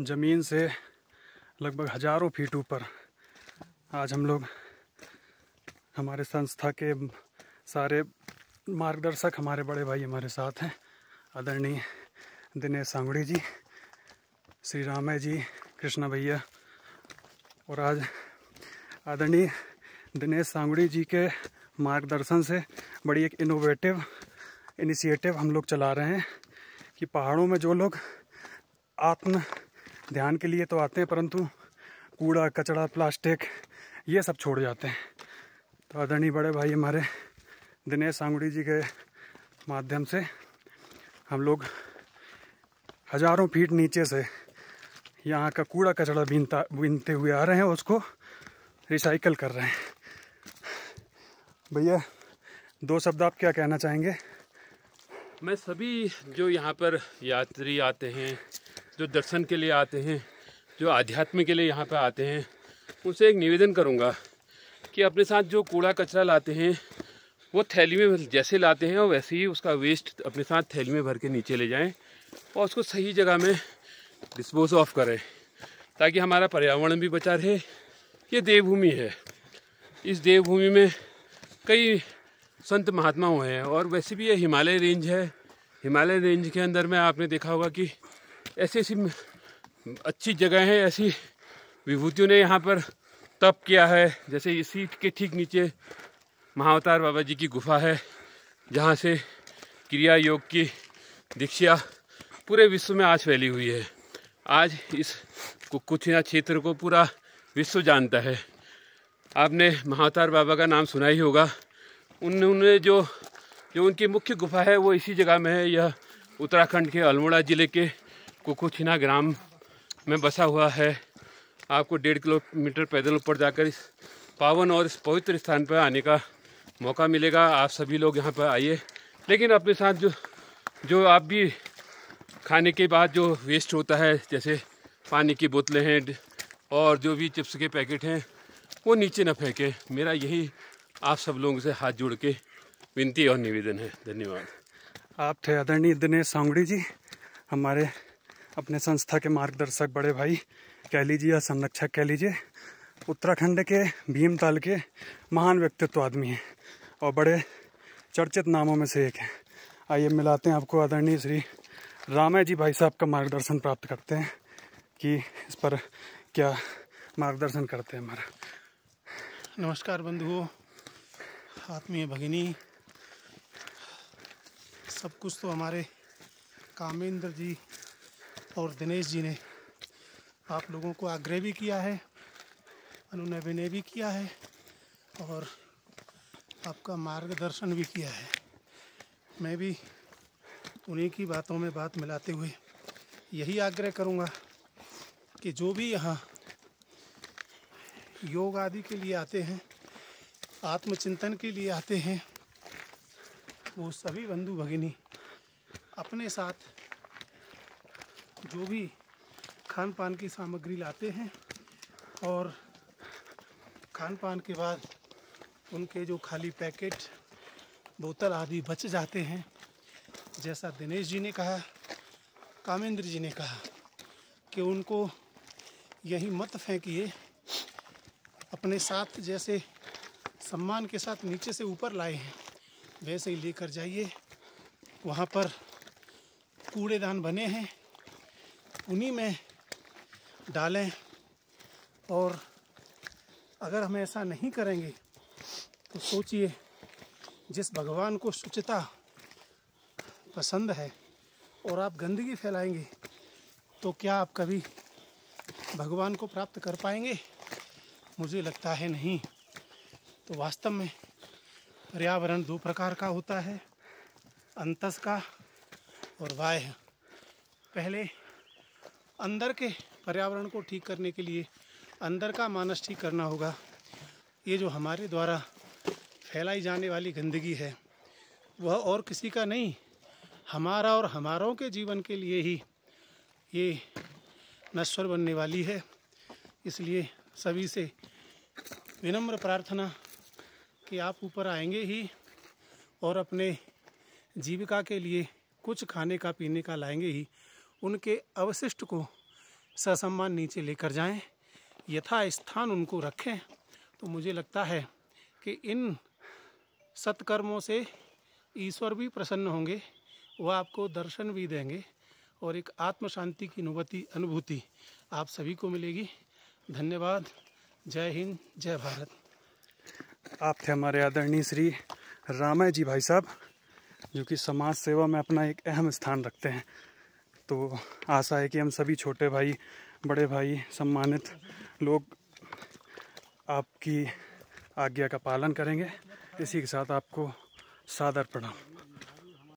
ज़मीन से लगभग हज़ारों फीट ऊपर आज हम लोग हमारे संस्था के सारे मार्गदर्शक हमारे बड़े भाई हमारे साथ हैं। आदरणीय दिनेश सांगुड़ी जी, श्री रामय जी, कृष्णा भैया, और आज आदरणीय दिनेश सांगुड़ी जी के मार्गदर्शन से बड़ी एक इनिशिएटिव हम लोग चला रहे हैं कि पहाड़ों में जो लोग आत्म ध्यान के लिए तो आते हैं परंतु कूड़ा कचरा प्लास्टिक ये सब छोड़ जाते हैं। तो आदरणीय बड़े भाई हमारे दिनेश सांगुड़ी जी के माध्यम से हम लोग हज़ारों फीट नीचे से यहाँ का कूड़ा कचरा बीनते हुए आ रहे हैं, उसको रिसाइकल कर रहे हैं। भैया 2 शब्द आप क्या कहना चाहेंगे? मैं सभी जो यहाँ पर यात्री आते हैं, जो दर्शन के लिए आते हैं, जो आध्यात्म के लिए यहाँ पर आते हैं, उनसे एक निवेदन करूँगा कि अपने साथ जो कूड़ा कचरा लाते हैं वो थैली में जैसे लाते हैं और वैसे ही उसका वेस्ट अपने साथ थैली में भर के नीचे ले जाएं और उसको सही जगह में डिस्पोज ऑफ करें ताकि हमारा पर्यावरण भी बचा रहे। ये देवभूमि है, इस देवभूमि में कई संत महात्मा हुए हैं और वैसे भी ये हिमालय रेंज है। हिमालय रेंज के अंदर में आपने देखा होगा कि ऐसी ऐसी अच्छी जगह है, ऐसी विभूतियों ने यहाँ पर तप किया है। जैसे इसी के ठीक नीचे महाअवतार बाबा जी की गुफा है जहाँ से क्रिया योग की दीक्षा पूरे विश्व में आज फैली हुई है। आज इस कुकुछिना क्षेत्र को पूरा विश्व जानता है। आपने महाअवतार बाबा का नाम सुना ही होगा। उन्होंने जो उनकी मुख्य गुफा है वो इसी जगह में है। यह उत्तराखंड के अल्मोड़ा ज़िले के कुकुछिना ग्राम में बसा हुआ है। आपको 1.5 किलोमीटर पैदल ऊपर जाकर इस पावन और इस पवित्र स्थान पर आने का मौका मिलेगा। आप सभी लोग यहाँ पर आइए, लेकिन अपने साथ जो आप भी खाने के बाद जो वेस्ट होता है, जैसे पानी की बोतलें हैं और जो भी चिप्स के पैकेट हैं, वो नीचे न फेंकें। मेरा यही आप सब लोगों से हाथ जोड़ के विनती और निवेदन है। धन्यवाद। आप थे आदरणीय दिनेश सांगुड़ी जी, हमारे अपने संस्था के मार्गदर्शक बड़े भाई कह लीजिए या संरक्षक कह लीजिए। उत्तराखंड के भीमताल के महान व्यक्तित्व आदमी हैं और बड़े चर्चित नामों में से एक हैं। आइए मिलाते हैं आपको आदरणीय श्री रामय जी भाई साहब का मार्गदर्शन प्राप्त करते हैं कि इस पर क्या मार्गदर्शन करते हैं हमारा। नमस्कार बंधुओं, आत्मीय भगिनी, सब कुछ तो हमारे कामेंद्र जी और दिनेश जी ने आप लोगों को आग्रह भी किया है, अनुनय भी किया है और आपका मार्गदर्शन भी किया है। मैं भी उन्हीं की बातों में बात मिलाते हुए यही आग्रह करूँगा कि जो भी यहाँ योग आदि के लिए आते हैं, आत्मचिंतन के लिए आते हैं, वो सभी बंधु भगिनी अपने साथ जो भी खान पान की सामग्री लाते हैं और खान पान के बाद उनके जो खाली पैकेट बोतल आदि बच जाते हैं, जैसा दिनेश जी ने कहा, कामेंद्र जी ने कहा कि उनको यहीं मत फेंकिए, अपने साथ जैसे सम्मान के साथ नीचे से ऊपर लाए हैं वैसे ही लेकर जाइए। वहाँ पर कूड़ेदान बने हैं, उन्हीं में डालें। और अगर हम ऐसा नहीं करेंगे तो सोचिए, जिस भगवान को शुचिता पसंद है और आप गंदगी फैलाएंगे तो क्या आप कभी भगवान को प्राप्त कर पाएंगे? मुझे लगता है नहीं। तो वास्तव में पर्यावरण 2 प्रकार का होता है, अंतस का और बाह्य। पहले अंदर के पर्यावरण को ठीक करने के लिए अंदर का मानस ठीक करना होगा। ये जो हमारे द्वारा फैलाई जाने वाली गंदगी है वह और किसी का नहीं, हमारा और हमारों के जीवन के लिए ही ये नश्वर बनने वाली है। इसलिए सभी से विनम्र प्रार्थना कि आप ऊपर आएंगे ही और अपने जीविका के लिए कुछ खाने का पीने का लाएंगे ही, उनके अवशिष्ट को ससम्मान नीचे लेकर जाएं, यथा स्थान उनको रखें। तो मुझे लगता है कि इन सत्कर्मों से ईश्वर भी प्रसन्न होंगे, वह आपको दर्शन भी देंगे और एक आत्म शांति की अनुभूति आप सभी को मिलेगी। धन्यवाद। जय हिंद, जय भारत। आप थे हमारे आदरणीय श्री रामय जी भाई साहब, जो कि समाज सेवा में अपना एक अहम स्थान रखते हैं। तो आशा है कि हम सभी छोटे भाई, बड़े भाई, सम्मानित लोग आपकी आज्ञा का पालन करेंगे। इसी के साथ आपको सादर प्रणाम।